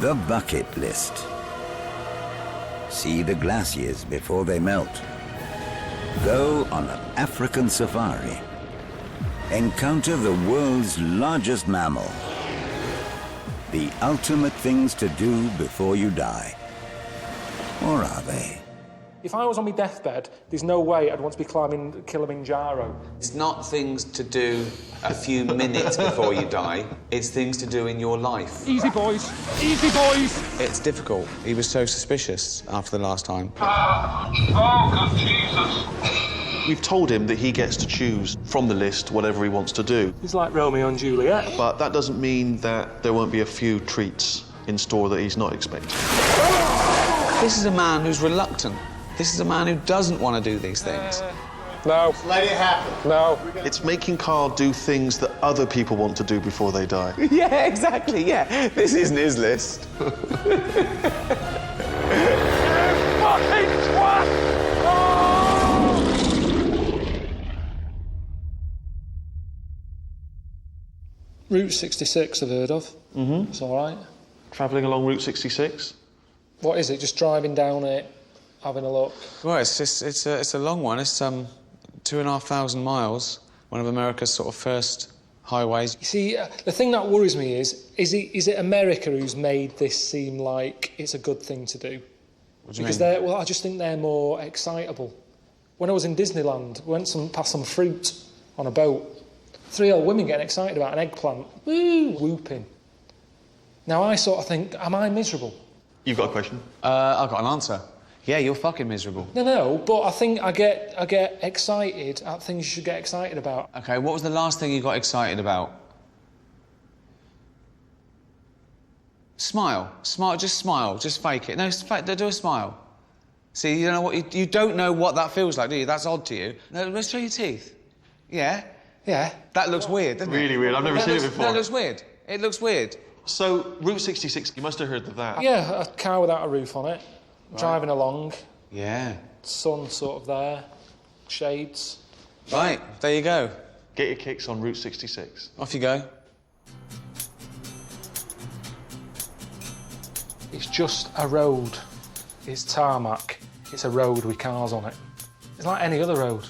The bucket list. See the glaciers before they melt. Go on an African safari. Encounter the world's largest mammal. The ultimate things to do before you die. Or are they? If I was on my deathbed, there's no way I'd want to be climbing Kilimanjaro. It's not things to do a few minutes before you die. It's things to do in your life. Easy, boys. Easy, boys. It's difficult. He was so suspicious after the last time. Oh, good Jesus. We've told him that he gets to choose from the list whatever he wants to do. He's like Romeo and Juliet. But that doesn't mean that there won't be a few treats in store that he's not expecting. This is a man who's reluctant. This is a man who doesn't want to do these things. No. Let it happen. No. It's making Karl do things that other people want to do before they die. Yeah, exactly, yeah. This isn't his list. Fucking twat! Oh! Route 66 I've heard of. Mm-hmm. It's all right. Travelling along Route 66? What is it? Just driving down it, having a look? Well, it's a long one. It's 2,500 miles. One of America's sort of first highways. You see, the thing that worries me is it America who's made this seem like it's a good thing to do? What do you because mean? I just think they're more excitable. When I was in Disneyland, we went past some fruit on a boat. 3 old women getting excited about an eggplant. Woo! Whooping. Now I sort of think, am I miserable? You've got a question? I've got an answer. Yeah, you're fucking miserable. No, but I think I get excited at things you should get excited about. OK, what was the last thing you got excited about? Smile. Smile, just fake it. No, do a smile. See, you don't know what that feels like, do you? That's odd to you. No, let's show your teeth. Yeah? Yeah. That looks weird, doesn't it? Really weird. I've never seen it before. That looks weird. It looks weird. So, Route 66, you must have heard of that. Yeah, a car without a roof on it. Right. Driving along. Yeah. Sun sort of there. Shades. Right, there you go. Get your kicks on Route 66. Off you go. It's just a road. It's tarmac. It's a road with cars on it. It's like any other road.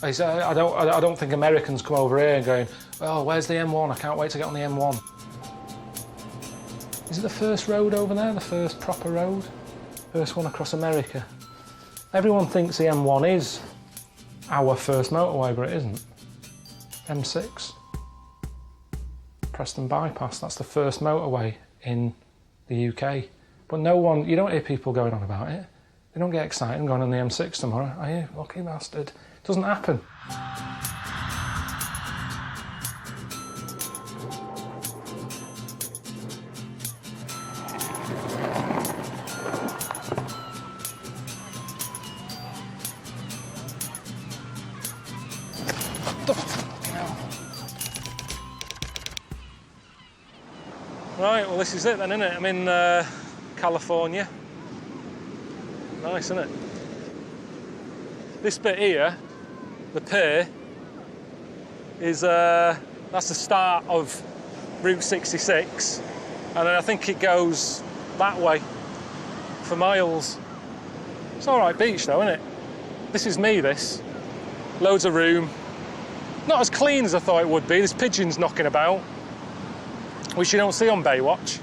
I don't think Americans come over here and going, oh, where's the M1? I can't wait to get on the M1. Is it the first road over there? The first proper road? First one across America? Everyone thinks the M1 is our first motorway, but it isn't. M6. Preston Bypass, that's the first motorway in the UK. But you don't hear people going on about it. They don't get excited and going on the M6 tomorrow, are you? Lucky bastard. It doesn't happen. Right, well this is it then, isn't it? I'm in California. Nice, isn't it? This bit here, the pier, is that's the start of Route 66, and then I think it goes that way for miles. It's all right beach though, isn't it? This is me, this. Loads of room. Not as clean as I thought it would be. There's pigeons knocking about, which you don't see on Baywatch.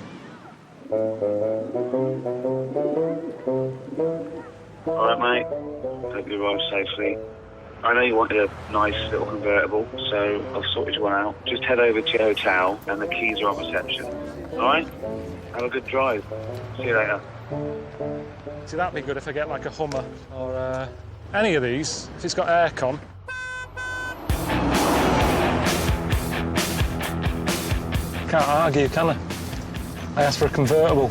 All right, mate. Hope you arrive safely. I know you wanted a nice little convertible, so I've sorted you one out. Just head over to your hotel, and the keys are on reception. All right? Have a good drive. See you later. See, that'd be good if I get like a Hummer or any of these, if it's got aircon. Can't argue, can I? I asked for a convertible.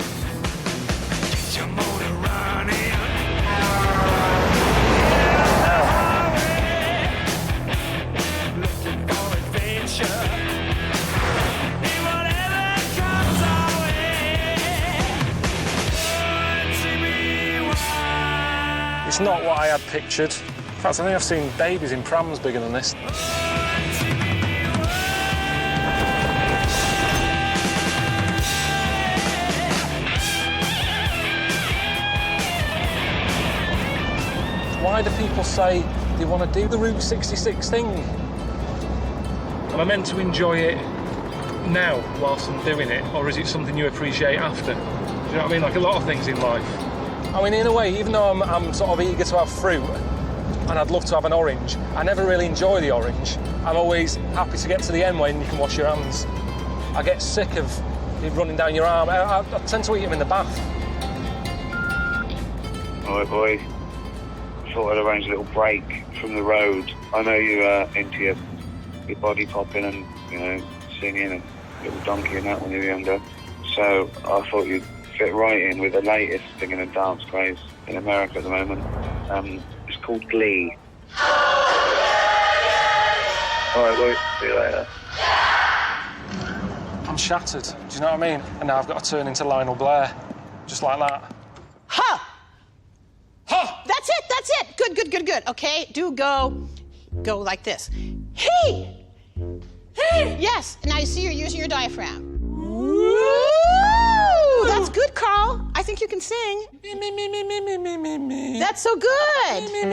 It's not what I had pictured. In fact, I think I've seen babies in prams bigger than this. Why do people say they want to do the Route 66 thing? Am I meant to enjoy it now whilst I'm doing it, or is it something you appreciate after? Do you know what I mean? Like a lot of things in life. I mean, in a way, even though I'm sort of eager to have fruit, and I'd love to have an orange, I never really enjoy the orange. I'm always happy to get to the end when you can wash your hands. I get sick of it running down your arm. I tend to eat them in the bath. All right, boy. I thought I'd arrange a little break from the road. I know you're into your body popping and, you know, singing and little donkey and that when you were younger. So I thought you'd fit right in with the latest singing and dance craze in America at the moment. It's called Glee. All right, boy. See you later. I'm shattered. Do you know what I mean? And now I've got to turn into Lionel Blair, just like that. Ha! Ha! That's it. Good. Okay, go like this. Hey! Hey! Yes. Now you see you're using your diaphragm. Woo! That's good, Karl. I think you can sing. Me. That's so good. Me.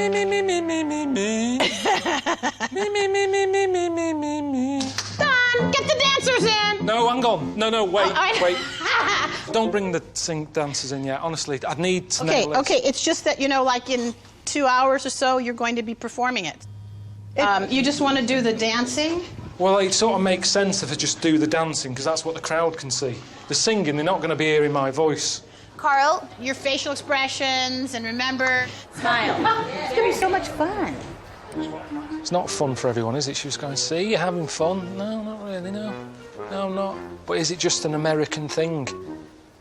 Done. Get the dancers in. No, hang on. No, wait. Wait. Don't bring the dancers in yet. Honestly, I'd need to know. Okay. It's just that, you know, like in 2 hours or so, you're going to be performing it. You just want to do the dancing? Well, it sort of makes sense if I just do the dancing, because that's what the crowd can see. The singing, they're not going to be hearing my voice. Karl, your facial expressions, and remember... Smile. It's going to be so much fun. It's not fun for everyone, is it? She was going, see, you're having fun. No, not really, no. No, I'm not. But is it just an American thing?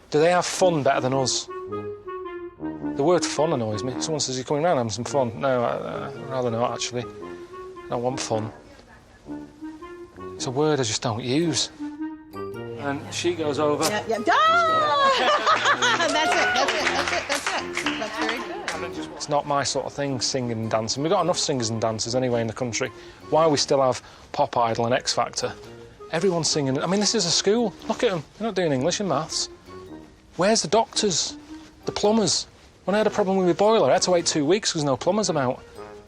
Do they have fun better than us? The word fun annoys me. Someone says, you're coming round having some fun. No, I'd rather not, actually. I don't want fun. It's a word I just don't use. And she goes over. Yeah. Ah! That's it. That's very good. It's not my sort of thing, singing and dancing. We've got enough singers and dancers anyway in the country. Why we still have Pop Idol and X Factor? Everyone's singing. I mean, this is a school. Look at them. They're not doing English and maths. Where's the doctors? The plumbers? When I had a problem with my boiler, I had to wait 2 weeks because no plumbers about.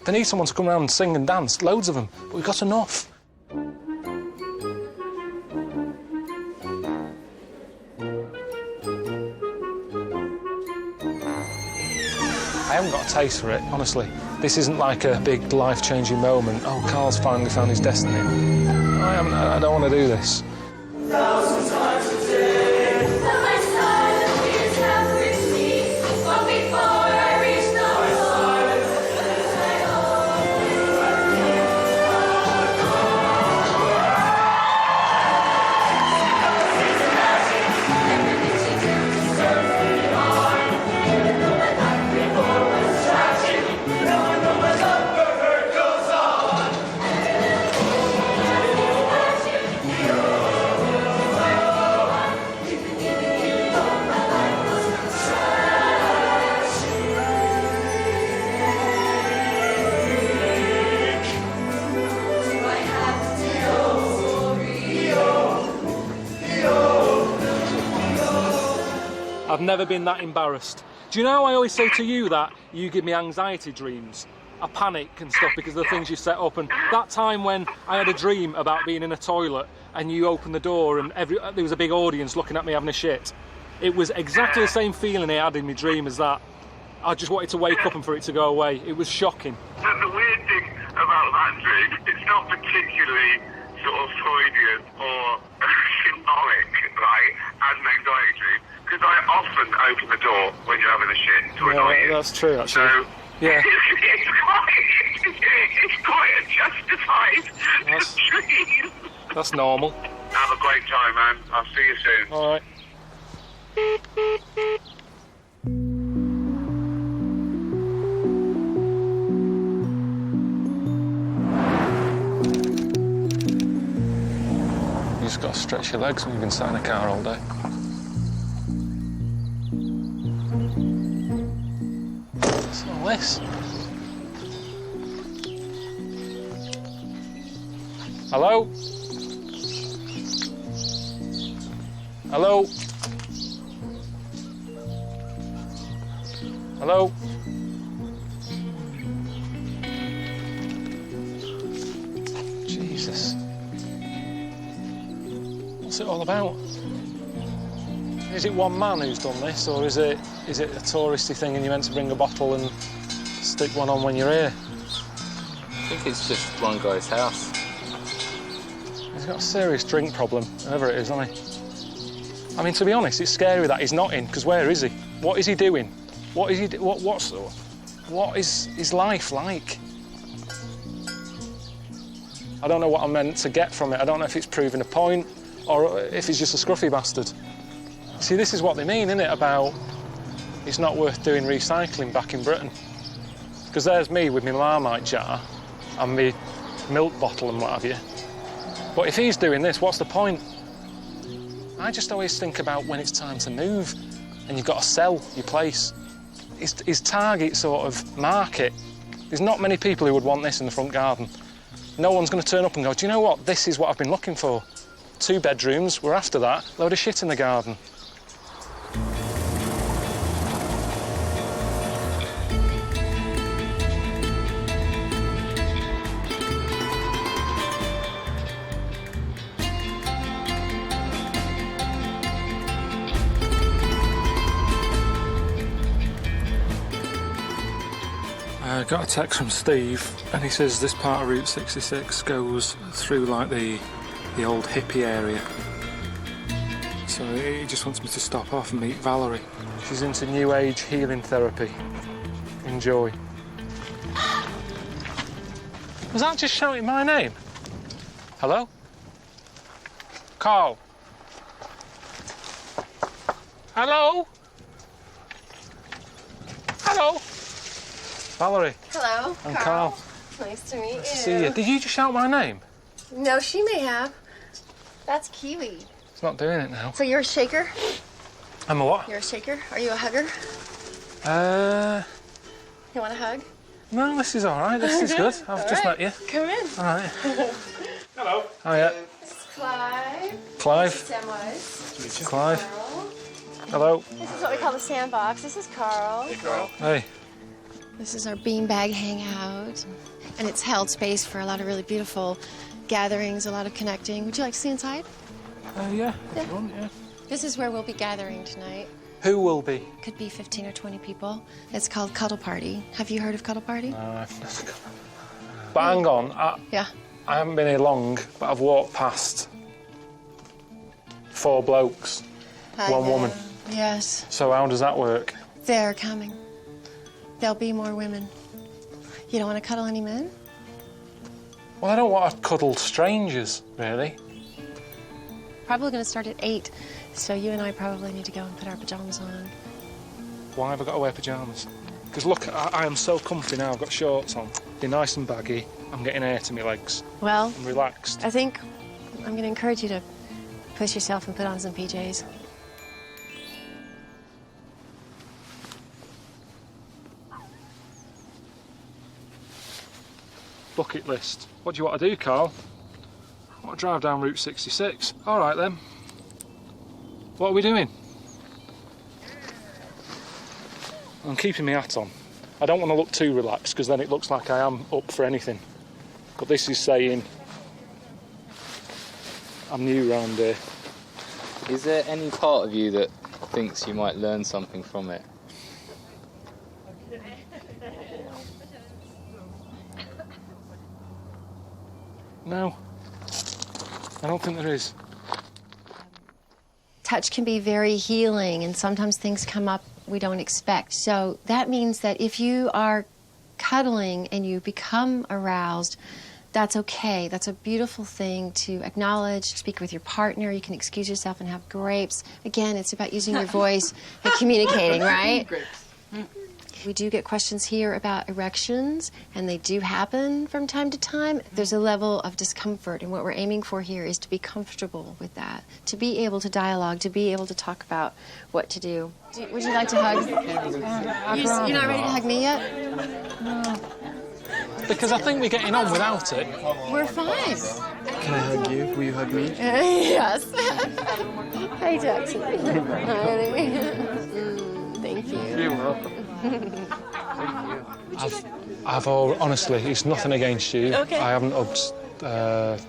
They need someone to come around and sing and dance. Loads of them. But we've got enough. I haven't got a taste for it, honestly. This isn't like a big life-changing moment. Oh, Karl's finally found his destiny. I don't want to do this. I've never been that embarrassed. Do you know I always say to you that you give me anxiety dreams? I panic and stuff because of the things you set up. And that time when I had a dream about being in a toilet and you opened the door and there was a big audience looking at me having a shit, it was exactly the same feeling I had in my dream as that. I just wanted to wake up and for it to go away. It was shocking. The weird thing about that dream, it's not particularly sort of Freudian or symbolic, right, as an anxiety dream. Because I often open the door when you're having a shit to annoy you. That's true, actually. So, yeah. It's quite a justified dream. That's normal. Have a great time, man. I'll see you soon. All right. You just got to stretch your legs when you've been sat in a car all day. What's all this? Hello? Hello? Hello? What's it all about? Is it one man who's done this, or is it a touristy thing and you're meant to bring a bottle and stick one on when you're here? I think it's just one guy's house. He's got a serious drink problem, whoever it is, hasn't he? I mean, to be honest, it's scary that he's not in, because where is he? What is he doing? What is he? What is his life like? I don't know what I'm meant to get from it. I don't know if it's proving a point or if he's just a scruffy bastard. See, this is what they mean, isn't it, about it's not worth doing recycling back in Britain. Because there's me with my Marmite jar and my milk bottle and what have you. But if he's doing this, what's the point? I just always think about when it's time to move and you've got to sell your place. His target sort of market. There's not many people who would want this in the front garden. No one's going to turn up and go, do you know what? This is what I've been looking for. 2 bedrooms, we're after that. Load of shit in the garden. I got a text from Steve and he says this part of Route 66 goes through like the old hippie area. So he just wants me to stop off and meet Valerie. She's into new age healing therapy. Enjoy. Was that just shouting my name? Hello? Karl? Hello? Hello? Valerie. Hello, I'm Karl. Nice to meet you. See you. Did you just shout my name? No, she may have. That's Kiwi. It's not doing it now. So you're a shaker? I'm a what? You're a shaker? Are you a hugger? You want a hug? No, this is all right. This is good. I've just met you. Come in. All right. Hello. Oh, yeah. This is Clive. Clive. Samwise. Clive. Karl. Hello. This is what we call the sandbox. This is Karl. Hey, Karl. Hey. This is our beanbag hangout. And it's held space for a lot of really beautiful gatherings, a lot of connecting. Would you like to see inside? Yeah. If you want, yeah. This is where we'll be gathering tonight. Who will be? Could be 15 or 20 people. It's called Cuddle Party. Have you heard of Cuddle Party? No. But hang on. Yeah. I haven't been here long, but I've walked past 4 blokes, one woman. Yes. So how does that work? They're coming. There'll be more women. You don't want to cuddle any men? Well, I don't want to cuddle strangers, really. Probably going to start at 8, so you and I probably need to go and put our pajamas on. Why have I got to wear pyjamas? Because look, I am so comfy now. I've got shorts on. They're nice and baggy. I'm getting air to my legs. Well, I'm relaxed. I think I'm going to encourage you to push yourself and put on some PJs. Bucket list. What do you want to do, Karl? I want to drive down Route 66. All right, then. What are we doing? I'm keeping my hat on. I don't want to look too relaxed, because then it looks like I am up for anything. But this is saying I'm new round here. Is there any part of you that thinks you might learn something from it? No. I don't think there is. Touch can be very healing, and sometimes things come up we don't expect. So that means that if you are cuddling and you become aroused, that's okay. That's a beautiful thing to acknowledge, speak with your partner. You can excuse yourself and have grapes. Again, it's about using your voice and communicating, right? Grapes. We do get questions here about erections, and they do happen from time to time. There's a level of discomfort, and what we're aiming for here is to be comfortable with that, to be able to dialogue, to be able to talk about what to do. Would you like to hug? You're not ready to hug me yet? No. Because I think we're getting on without it. We're fine. Can I hug you? Will you hug me? Yes. Hi, Jackson. Hi, thank you. You're welcome. Thank you. Honestly, it's nothing against you. Okay. I haven't hugged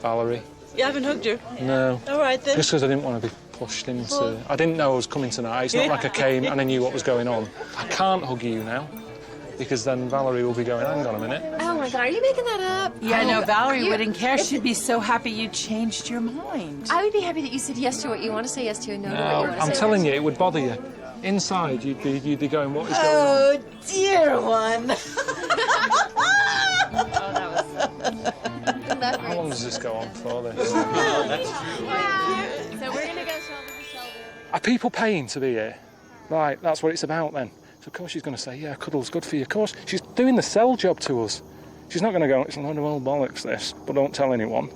Valerie. You haven't hugged her? No. All right, then. Just because I didn't want to be pushed into... I didn't know I was coming tonight. It's not like I came and I knew what was going on. I can't hug you now, because then Valerie will be going, hang on a minute. Oh, my God, are you making that up? Yeah, no, Valerie wouldn't care. She'd be so happy you changed your mind. I would be happy that you said yes to what you want to say yes to and no to what you want to say. I'm telling you, it would bother you. Inside, you'd be going, what is going on? Oh, dear one. How long does this go on for, this? So we're going to go shoulder. Are people paying to be here? Right, that's what it's about then. So of course she's going to say, yeah, cuddle's good for you. Of course, she's doing the sell job to us. She's not going to go, it's a load of old bollocks, this, but don't tell anyone.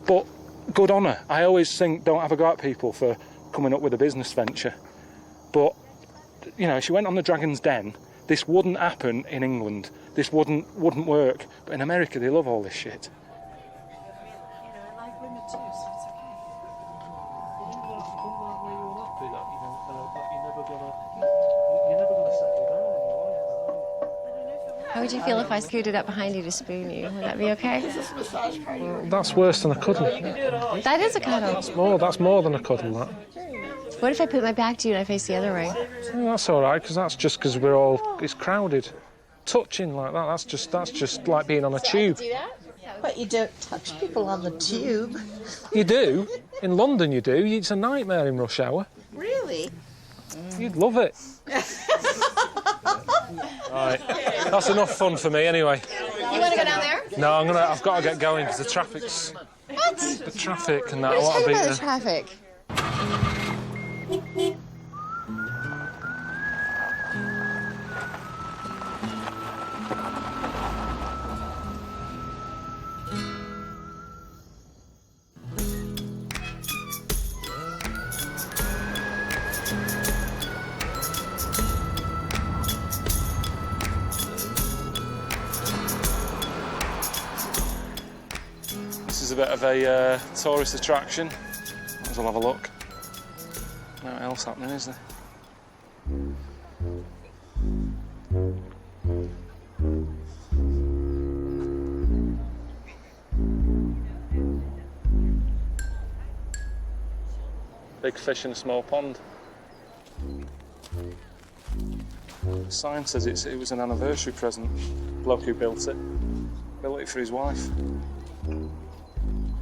But good on her. I always think, don't have a go at people for coming up with a business venture. But, you know, she went on the Dragon's Den. This wouldn't happen in England. This wouldn't work. But in America, they love all this shit. How would you feel if I scooted up behind you to spoon you? Would that be okay? Well, that's worse than a cuddle. That is a cuddle. That's more than a cuddle, that. What if I put my back to you and I face the other way? Well, that's all right, because that's just because it's crowded. Touching like that, that's just like being on a tube. But you don't touch people on the tube. You do. In London, you do. It's a nightmare in rush hour. Really? You'd love it. Right, that's enough fun for me anyway. You want to go down there? No, I've got to get going because the traffic's... What? The traffic and that. What are you talking about, there. the traffic? This is a bit of a tourist attraction. Might as well have a look. Nothing else happening, is there? Big fish in a small pond. The sign says it was an anniversary present. The bloke who built it for his wife.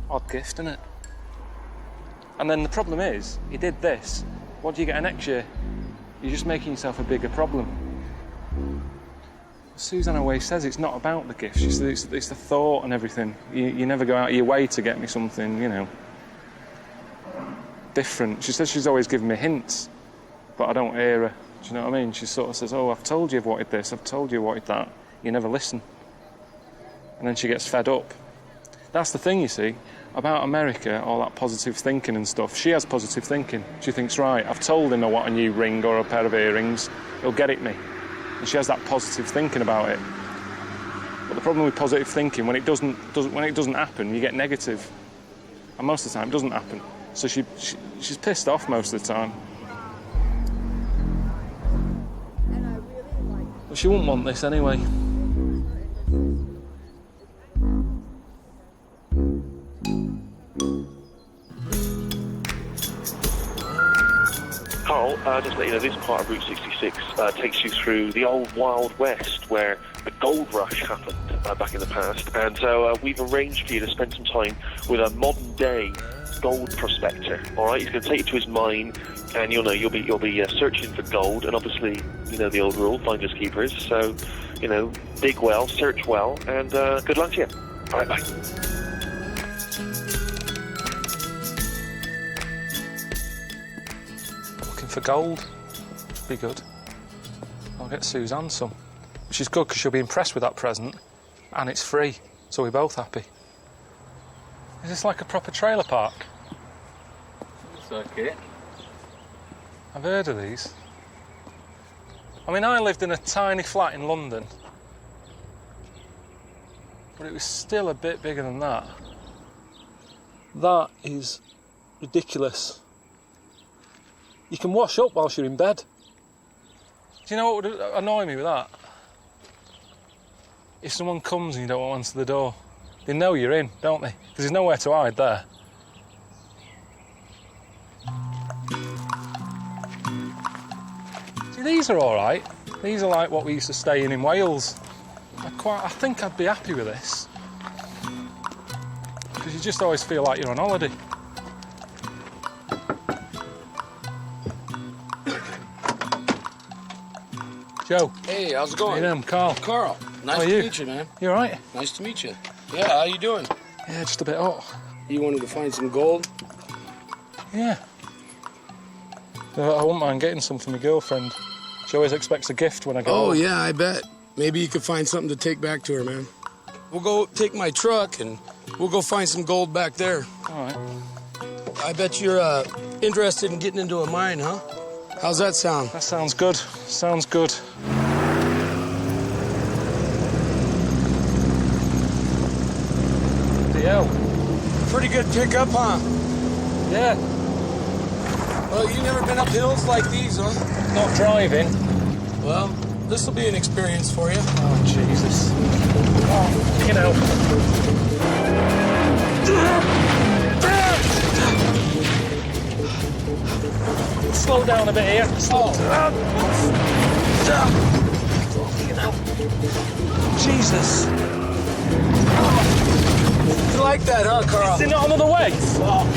Odd gift, isn't it? And then the problem is, he did this. What do you get next year? You're just making yourself a bigger problem. Suzanne always says it's not about the gift. She says it's the thought and everything. You never go out of your way to get me something, you know, different. She says she's always giving me hints, but I don't hear her. Do you know what I mean? She sort of says, oh, I've told you I've wanted this, I've told you I wanted that. You never listen. And then she gets fed up. That's the thing, you see, about America, all that positive thinking and stuff. She has positive thinking. She thinks, right, I've told him I want a new ring or a pair of earrings, he'll get it me. And she has that positive thinking about it. But the problem with positive thinking, when it doesn't happen, you get negative. And most of the time, it doesn't happen. So she's pissed off most of the time. But she wouldn't want this anyway. Karl, just to let you know, this part of Route 66 takes you through the old Wild West, where the gold rush happened back in the past. And so we've arranged for you to spend some time with a modern-day gold prospector. All right, he's going to take you to his mine, and you'll be searching for gold. And obviously, you know the old rule: finders keepers. So, you know, dig well, search well, and good luck to you. All right, bye. For gold, be good. I'll get Suzanne some. Which is good because she'll be impressed with that present, and it's free, so we're both happy. Is this like a proper trailer park? Looks like it. I've heard of these. I mean, I lived in a tiny flat in London, but it was still a bit bigger than that. That is ridiculous. You can wash up whilst you're in bed. Do you know what would annoy me with that? If someone comes and you don't want to answer the door. They know you're in, don't they? Because there's nowhere to hide there. See, these are all right. These are like what we used to stay in Wales. I think I'd be happy with this. Because you just always feel like you're on holiday. Joe. Hey, how's it going? Hey, I'm Karl. Karl, nice How are to you? meet you, man. You all right? Nice to meet you. Yeah, how you doing? Yeah, just a bit hot. You wanted to find some gold? Yeah. I wouldn't mind getting some for my girlfriend. She always expects a gift when I go. Oh, yeah, I bet. Maybe you could find something to take back to her, man. We'll go take my truck and we'll go find some gold back there. All right. I bet you're interested in getting into a mine, huh? How's that sound? That sounds good. Sounds good. Pretty good pickup, huh? Yeah. Well, you never been up hills like these, huh? Not driving. Well, this will be an experience for you. Oh, Jesus. Oh, you know. Slow down a bit here. Slow down. You know. Jesus. You like that, huh, Karl? Is there not another way? Fuck.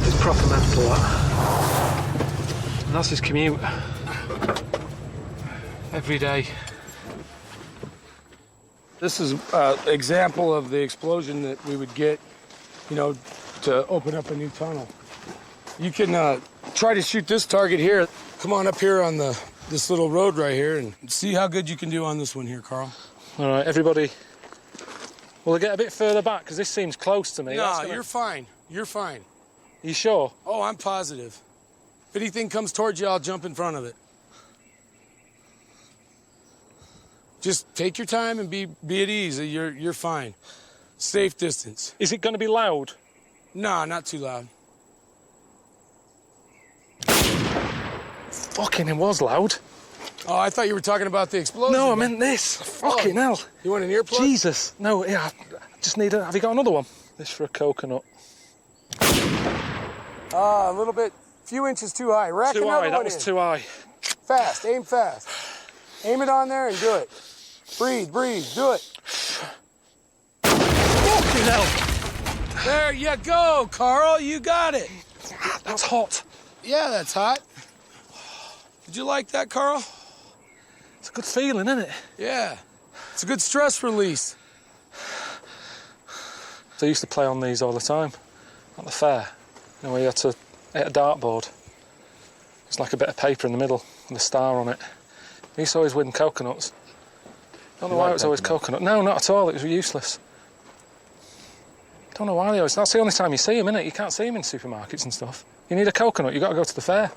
It's proper mental, that. And that's his commute. Every day. This is an example of the explosion that we would get, you know, to open up a new tunnel. You can try to shoot this target here. Come on up here on this little road right here and see how good you can do on this one here, Karl. All right, everybody. Will I get a bit further back? Because this seems close to me. No, you're fine. You're fine. Are you sure? Oh, I'm positive. If anything comes towards you, I'll jump in front of it. Just take your time and be at ease. You're fine. Safe distance. Is it going to be loud? No, not too loud. Fucking, it was loud. Oh, I thought you were talking about the explosion. No, I meant this. Fucking hell. You want an earplug? Jesus. No, yeah, I just need a... Have you got another one? This for a coconut. A little bit, few inches too high. Rack Too another high, one that was in. too high. Fast, aim fast. Aim it on there and do it. Breathe, do it. Fucking hell. There you go, Karl, you got it. That's hot. Yeah, that's hot. Did you like that, Karl? It's a good feeling, isn't it? Yeah, it's a good stress release. So I used to play on these all the time at the fair. You know, where you had to hit a dartboard. It's like a bit of paper in the middle with a star on it. I used to always win coconuts. Don't know why it was always coconut. No, not at all. It was useless. Don't know why they always... That's the only time you see them, isn't it? You can't see them in supermarkets and stuff. You need a coconut, you got to go to the fair.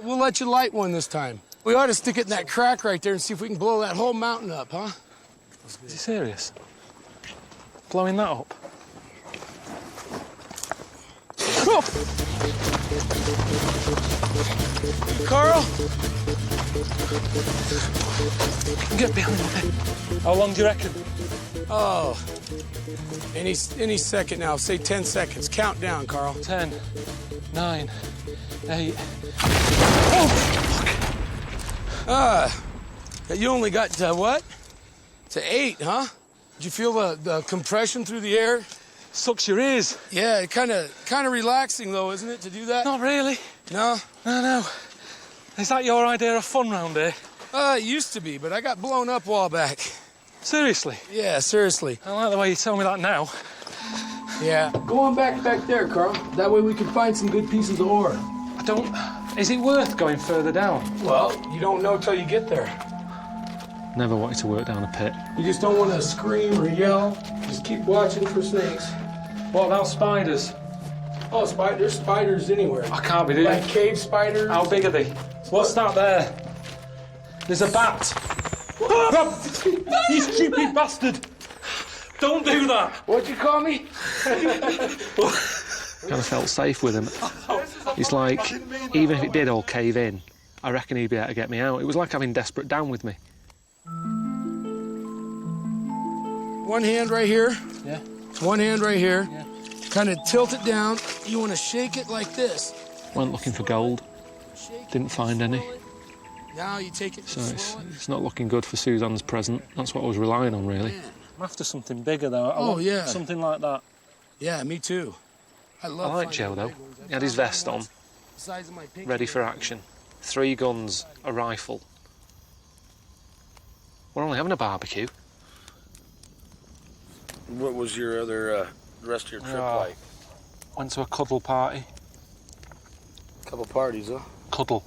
We'll let you light one this time. We ought to stick it in that crack right there and see if we can blow that whole mountain up, huh? Is he serious? Blowing that up? Oh! Karl? Get behind me. How long do you reckon? Oh, any second now. Say 10 seconds. Count down, Karl. 10, 9, 8. Oh, fuck. You only got to what? To 8, huh? Did you feel the compression through the air? Sucks your ears. Yeah, kind of relaxing though, isn't it, to do that? Not really. No? No. Is that your idea of fun round here? It used to be, but I got blown up a while back. Seriously? Yeah, seriously. I like the way you tell me that now. Yeah. Go on back there, Karl. That way we can find some good pieces of ore. I don't... Is it worth going further down? Well, you don't know till you get there. Never wanted to work down a pit. You just don't want to scream or yell. Just keep watching for snakes. What about spiders? Oh, there's spiders anywhere. I can't be doing Like cave spiders. How big are they? What's that there? There's a bat. You stupid bastard! Don't do that! What'd you call me? Kind of felt safe with him. It's like, even if it did all cave in, I reckon he'd be able to get me out. It was like having Desperate Dan with me. One hand right here. Yeah. One hand right here. Yeah. Kind of tilt it down. You want to shake it like this. Went looking for gold. Didn't find any. Now you take it. So it's not looking good for Suzanne's present. That's what I was relying on, really. I'm after something bigger, though. I want yeah. something like that. Yeah, me too. I like Joe, though. He had his vest on, ready for action. 3 guns, a rifle. We're only having a barbecue. What was your other, rest of your trip like? Went to a cuddle party. Couple parties, huh? Cuddle.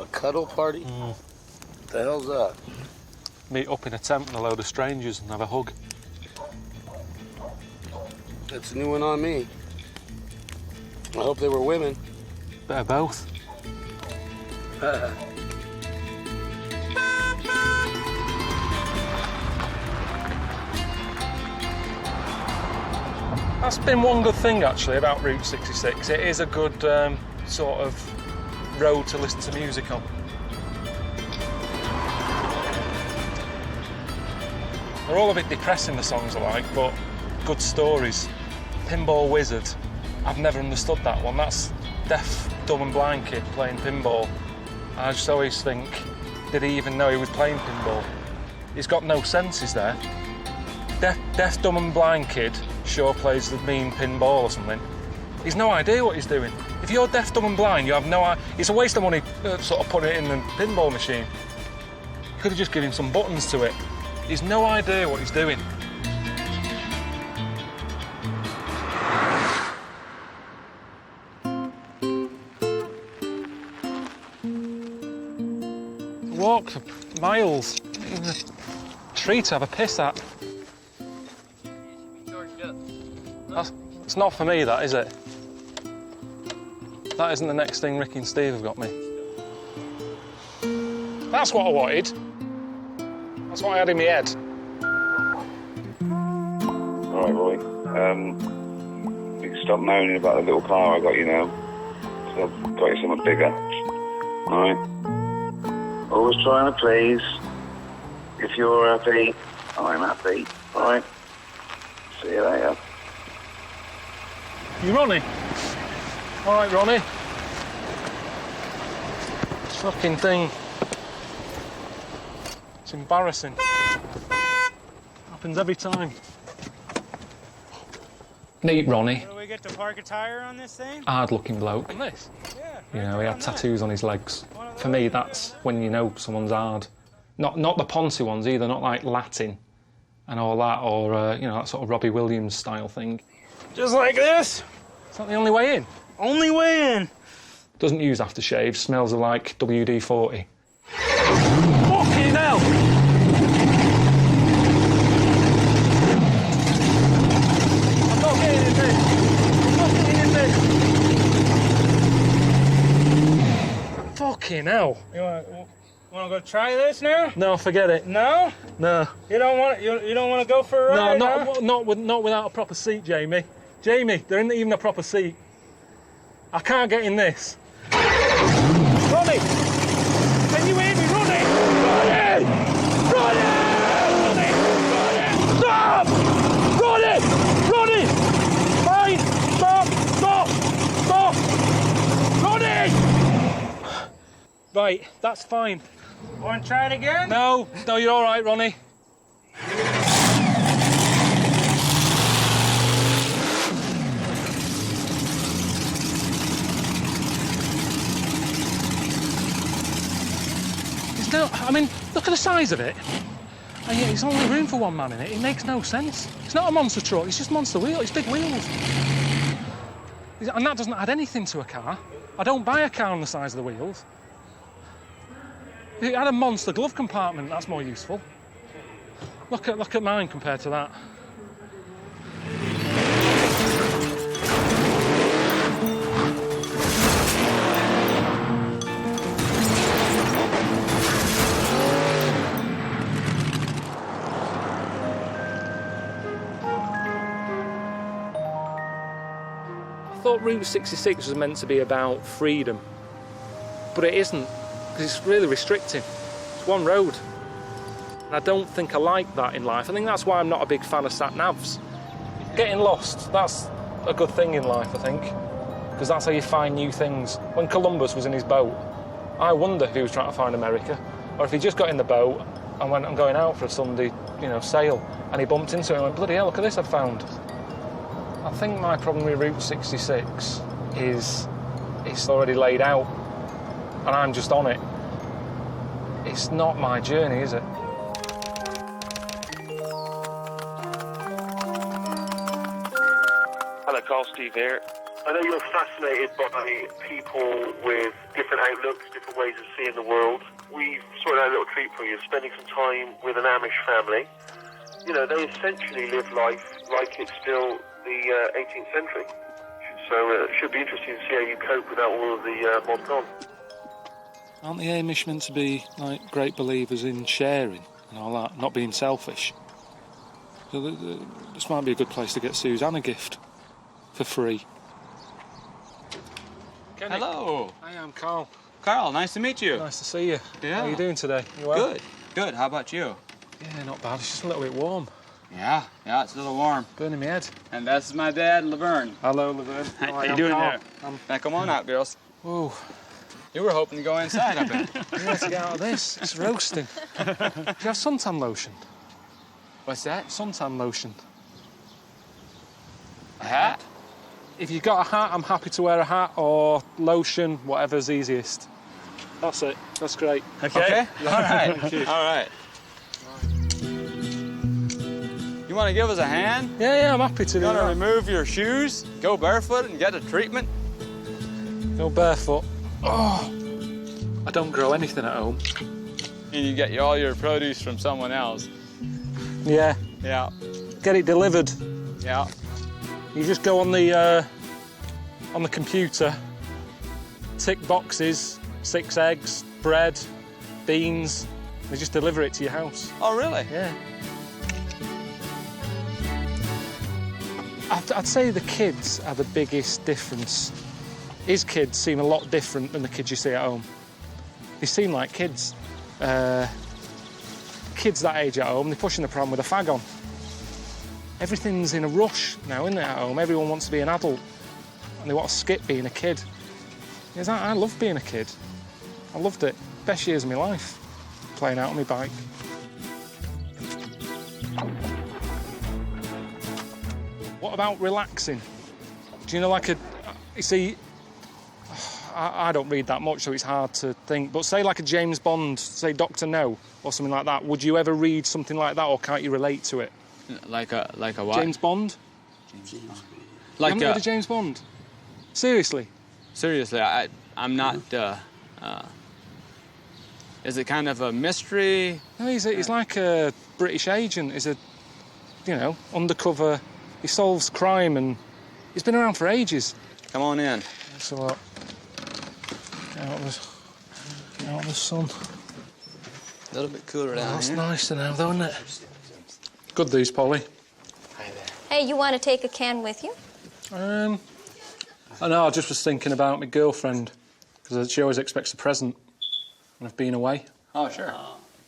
A cuddle party? What the hell's that? Meet up in a tent with a load of strangers and have a hug. That's a new one on me. I hope they were women. Better both. That's been one good thing, actually, about Route 66. It is a good sort of road to listen to music on. They're all a bit depressing, the songs I like, but good stories. Pinball Wizard. I've never understood that one. That's deaf, dumb and blind kid playing pinball. I just always think, did he even know he was playing pinball? He's got no senses there. Deaf, dumb and blind kid sure plays the mean pinball or something. He's no idea what he's doing. If you're deaf, dumb and blind, you have no idea. It's a waste of money sort of putting it in the pinball machine. You could have just given him some buttons to it. He's no idea what he's doing. Walk for miles. Tree to have a piss at. It's not for me, that, is it? That isn't the next thing Ricky and Steve have got me. That's what I wanted. That's what I had in my head. All right, Roy. You can stop moaning about the little car I got you now. So I've got you something bigger. All right? Always trying to please. If you're happy, I'm happy. All right? See you later. You Ronnie? All right, Ronnie. This fucking thing. It's embarrassing. Happens every time. Neat Ronnie. Do we get to park a tire on this thing? Hard-looking bloke. On this? Yeah. You know, he had tattoos on his legs. For me, that's when you know someone's hard. Not the Ponzi ones either, not like Latin and all that, or, you know, that sort of Robbie Williams style thing. Just like this? Is that the only way in? Only way in. Doesn't use aftershave, smells of like WD-40. Fucking hell! I'm not getting in this. I'm not getting in this. Fucking hell. You want to go try this now? No, forget it. No? No. You don't want you don't want to go for a ride? No, not without a proper seat, Jamie. Jamie, there isn't even a proper seat. I can't get in this. Ronnie! Can you hear me, Ronnie? Ronnie! Ronnie! Ronnie! Ronnie! Stop! Ronnie! Ronnie! Fine! Stop! Stop! Stop! Ronnie! Right, that's fine. Want to try it again? No, you're all right, Ronnie. No, I mean, look at the size of it. And yet, there's only room for one man in it. It makes no sense. It's not a monster truck, it's just monster wheel. It's big wheels. And that doesn't add anything to a car. I don't buy a car on the size of the wheels. If it had a monster glove compartment, that's more useful. Look at mine compared to that. thought Route 66 was meant to be about freedom, but it isn't, because it's really restricting. It's one road. And I don't think I like that in life. I think that's why I'm not a big fan of sat-navs. Getting lost, that's a good thing in life, I think, because that's how you find new things. When Columbus was in his boat, I wonder if he was trying to find America, or if he just got in the boat and went, I'm going out for a Sunday, sail, and he bumped into it and went, bloody hell, look at this I've found. I think my problem with Route 66 is it's already laid out, and I'm just on it. It's not my journey, is it? Hello, Karl, Steve here. I know you're fascinated by people with different outlooks, different ways of seeing the world. We've sorted out a little treat for you, spending some time with an Amish family. They essentially live life like it's still the 18th century. So it should be interesting to see how you cope without all of the modern on. Aren't the Amish meant to be, great believers in sharing and all that, not being selfish? So this might be a good place to get Suzanne a gift for free. Kenny. Hello. Hi, I'm Karl. Karl, nice to meet you. Nice to see you. Yeah. How are you doing today? You well? Good. How about you? Yeah, not bad. It's just a little bit warm. Yeah, it's a little warm. Burning my head. And that's my dad, Laverne. Hello, Laverne. How you doing there? Now, come on out, girls. Whoa. You were hoping to go inside, I bet. Yeah, to get out of this. It's roasting. Do you have suntan lotion? What's that? Suntan lotion. A hat? If you've got a hat, I'm happy to wear a hat or lotion, whatever's easiest. That's it. That's great. Okay? Yeah. All right. Thank you. All right. You want to give us a hand? Yeah, I'm happy to do that. You want to remove your shoes, go barefoot and get a treatment? Go barefoot. Oh, I don't grow anything at home. And you get all your produce from someone else. Yeah. Yeah. Get it delivered. Yeah. You just go on the computer, tick boxes, 6 eggs, bread, beans. They just deliver it to your house. Oh, really? Yeah. I'd say the kids are the biggest difference. His kids seem a lot different than the kids you see at home. They seem like kids. Kids that age at home, they're pushing the pram with a fag on. Everything's in a rush now, isn't it, at home? Everyone wants to be an adult, and they want to skip being a kid. I love being a kid. I loved it. Best years of my life, playing out on my bike. What about relaxing? Do you know, you see, I don't read that much, so it's hard to think, but say like a James Bond, say Dr. No, or something like that, would you ever read something like that, or can't you relate to it? Like a what? James Bond? Like you haven't read a James Bond? Seriously? Seriously, I'm not, is it kind of a mystery? No, he's like a British agent. He's a, undercover. He solves crime, and he's been around for ages. Come on in. So what? Get out of the sun. A little bit cooler down That's here. nice now, though, isn't it? Good, these, Polly. Hi there. Hey, you want to take a can with you? I know, I just was thinking about my girlfriend, because she always expects a present when I've been away. Oh, sure.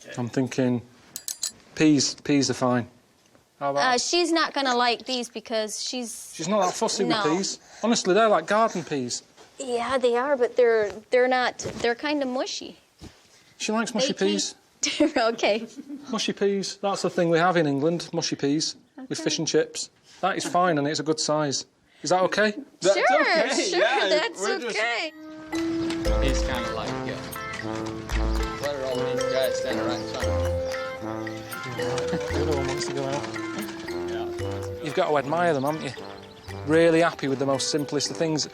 Okay. I'm thinking peas are fine. How about She's not going to like these because she's not that fussy No. with peas. Honestly, they're like garden peas. Yeah, they are, but they're not. They're kind of mushy. She likes mushy peas. Okay. Mushy peas. That's the thing we have in England, mushy peas with fish and chips. That is fine, and it's a good size. Is that okay? Sure, okay, sure, yeah, that's we're just- okay. He's kind of like, what are all these guys standing right in front of me? The other one wants to go out. You've got to admire them, haven't you? Really happy with the most simplest of things.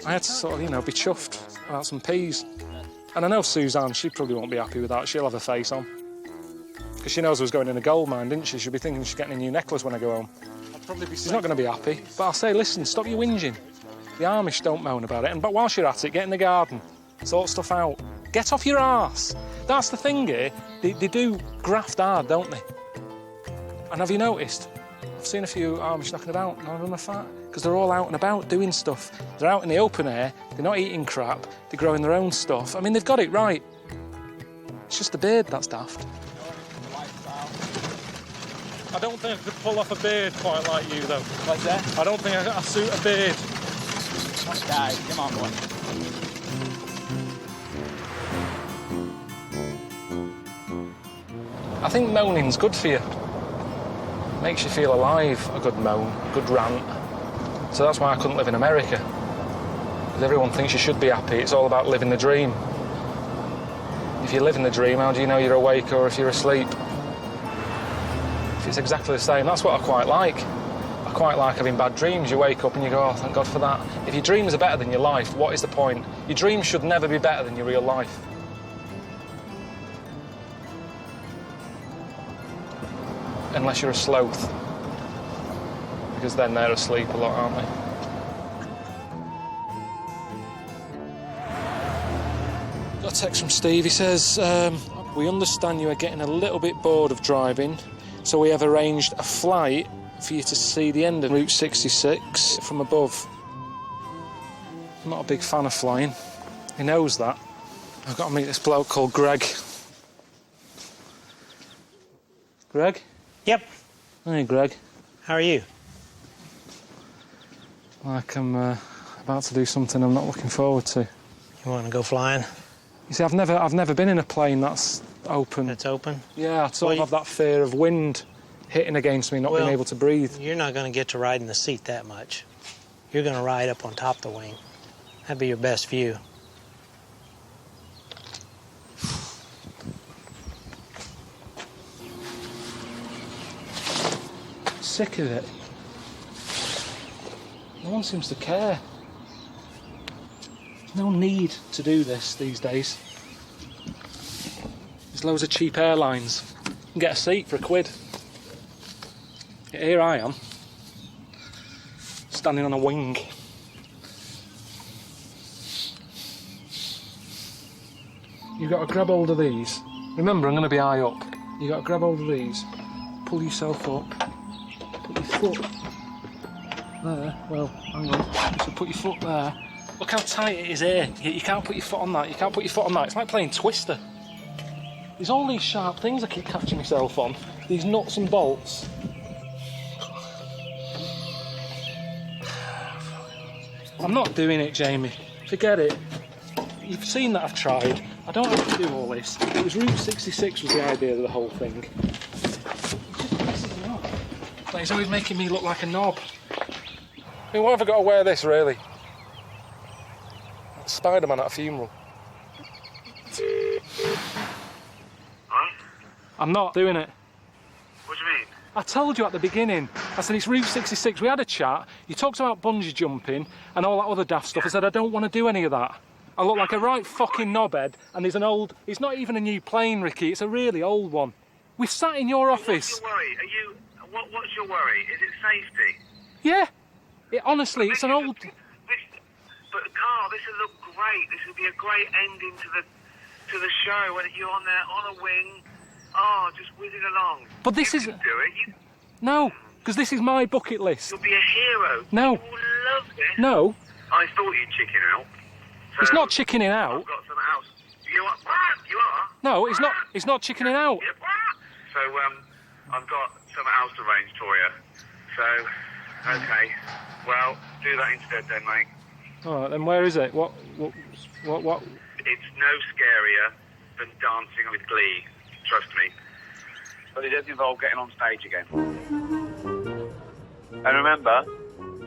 I had to sort of, be chuffed about some peas. And I know Suzanne, she probably won't be happy with that. She'll have her face on. Because she knows I was going in a gold mine, didn't she? She'll be thinking she's getting a new necklace when I go home. She's not going to be happy. But I'll say, listen, stop your whinging. The Amish don't moan about it. But whilst you're at it, get in the garden. Sort stuff out. Get off your arse. That's the thing here. They do graft hard, don't they? And have you noticed? I've seen a few Amish knocking about. None of them are fat. because they're all out and about doing stuff. They're out in the open air, they're not eating crap, they're growing their own stuff. I mean, they've got it right. It's just the beard that's daft. I don't think I could pull off a beard quite like you, though. What's that? I don't think I suit a beard. Guys, come on, boy. I think moaning's good for you. Makes you feel alive, a good moan, a good rant. So that's why I couldn't live in America. Because everyone thinks you should be happy. It's all about living the dream. If you're living the dream, how do you know you're awake or if you're asleep? If it's exactly the same, that's what I quite like. I quite like having bad dreams. You wake up and you go, oh, thank God for that. If your dreams are better than your life, what is the point? Your dreams should never be better than your real life. Unless you're a sloth. Because then they're asleep a lot, aren't they? Got a text from Steve. He says, we understand you are getting a little bit bored of driving, so we have arranged a flight for you to see the end of Route 66 from above. I'm not a big fan of flying. He knows that. I've got to meet this bloke called Greg. Greg? Yep. Hey, Greg. How are you? Like I'm about to do something I'm not looking forward to. You want to go flying? You see, I've never been in a plane that's open. That's open? Yeah, I sort of have that fear of wind hitting against me, not being able to breathe. You're not going to get to ride in the seat that much. You're going to ride up on top of the wing. That'd be your best view. Sick of it. No one seems to care. There's no need to do this these days. There's loads of cheap airlines. You can get a seat for £1. Here I am, standing on a wing. You've got to grab hold of these. Remember, I'm going to be high up. You've got to grab hold of these, pull yourself up, put your foot there. Well, hang on. So put your foot there. Look how tight it is here. You can't put your foot on that. You can't put your foot on that. It's like playing Twister. There's all these sharp things I keep catching myself on. These nuts and bolts. I'm not doing it, Jamie. Forget it. You've seen that I've tried. I don't have to do all this. It was Route 66 was the idea of the whole thing. It just pisses me off. Like, he's always making me look like a knob. I mean, why have I got to wear this, really? Spider-Man at a funeral. Huh? I'm not doing it. What do you mean? I told you at the beginning. I said, it's Route 66. We had a chat. You talked about bungee jumping and all that other daft stuff. I said, I don't want to do any of that. I look like a right fucking knobhead, and there's an old... It's not even a new plane, Ricky. It's a really old one. We sat in your office. What's your worry? What's your worry? Is it safety? Yeah. Honestly, it's an old... But Karl, this would look great. This would be a great ending to the show when you're on there on a wing. Oh, just whizzing along. But this is... Do it. No, because this is my bucket list. You'll be a hero. No. You will love this. No. I thought you'd chicken out. So It's not chickening out. I've got something else. You are? You are? No, it's not. It's not chickening out. So, I've got something else arranged for you. So, okay. Well, do that instead then, mate. All right, then where is it? What? It's no scarier than dancing with Glee. Trust me. But it does involve getting on stage again. And remember,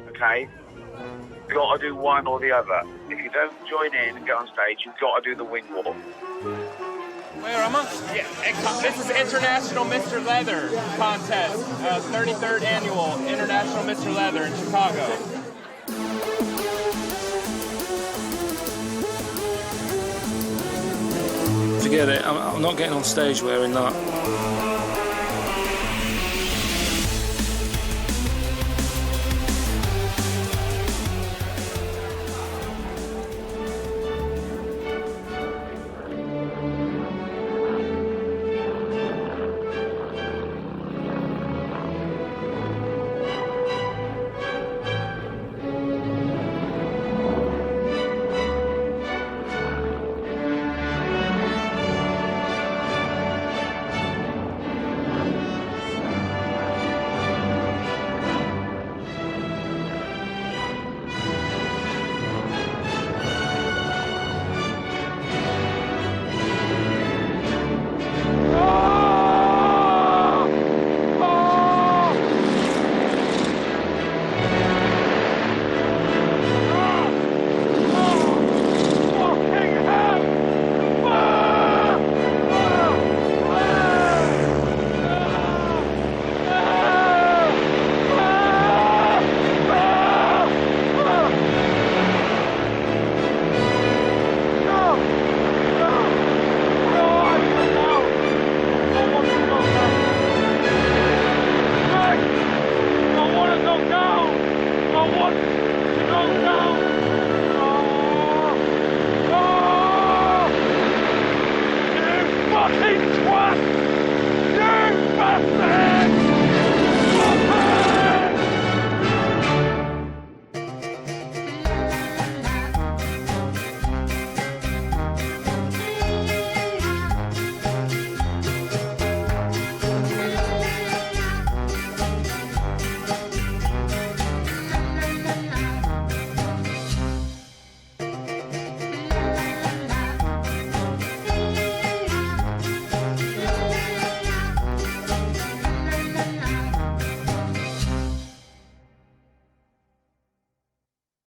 okay, you've got to do one or the other. If you don't join in and get on stage, you've got to do the wing walk. Where am I? Yeah, this is International Mr. Leather Contest, 33rd Annual International Mr. Leather in Chicago. Forget it. I'm not getting on stage wearing that.